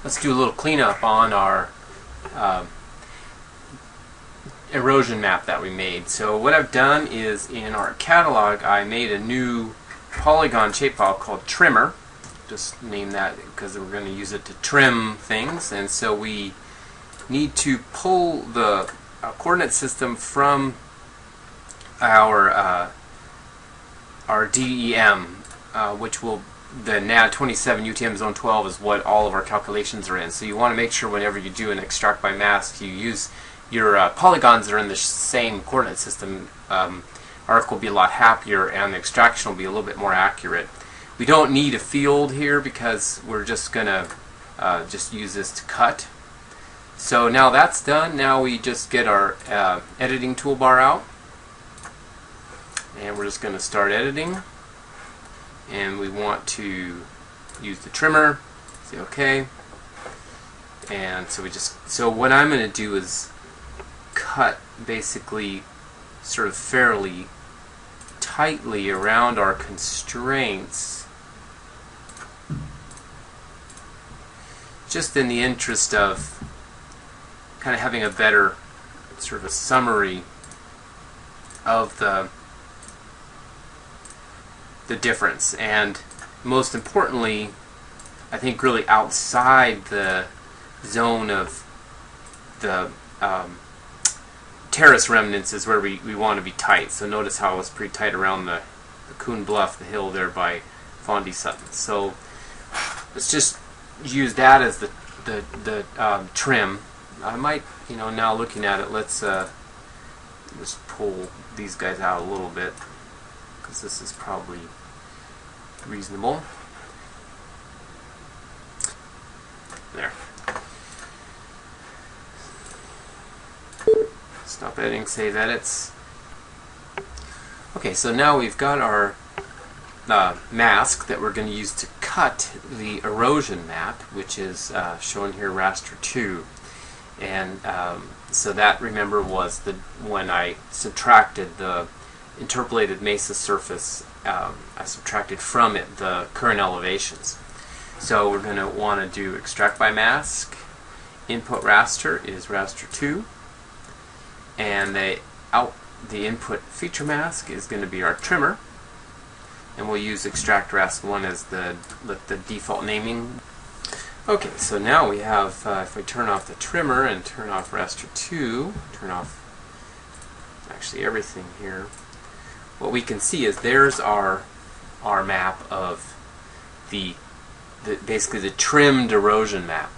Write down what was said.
let's do a little cleanup on our erosion map that we made. So what I've done is in our catalog I made a new polygon shapefile called trimmer. Just name that because we're going to use it to trim things, and so we need to pull the coordinate system from our DEM, which will the NAD 27 UTM zone 12 is what all of our calculations are in. So you want to make sure whenever you do an extract by mask, you use your polygons that are in the same coordinate system. ARC will be a lot happier, and the extraction will be a little bit more accurate. We don't need a field here because we're just going to just use this to cut. So now that's done. Now we just get our editing toolbar out, and we're just going to start editing. And we want to use the trimmer. Say OK. And so what I'm going to do is cut basically sort of fairly tightly around our constraints, just in the interest of kind of having a better sort of a summary of the difference, and most importantly, I think really outside the zone of the terrace remnants is where we want to be tight. So notice how it was pretty tight around the Coon Bluff, the hill there by Fondy Sutton. So let's just use that as the trim. I might, now looking at it, let's just pull these guys out a little bit, because this is probably reasonable. There. Stop editing, save edits. Okay, so now we've got our mask that we're going to use to cut the erosion map, which is shown here, raster 2. And so that, remember, was when I subtracted the interpolated mesa surface, I subtracted from it the current elevations. So we're going to want to do extract by mask. Input raster is raster 2, and the input feature mask is going to be our trimmer, and we'll use extract rast 1 as the default naming. Okay, so now we have, if we turn off the trimmer and turn off raster 2, turn off actually everything here, what we can see is there's our map of basically the trimmed erosion map.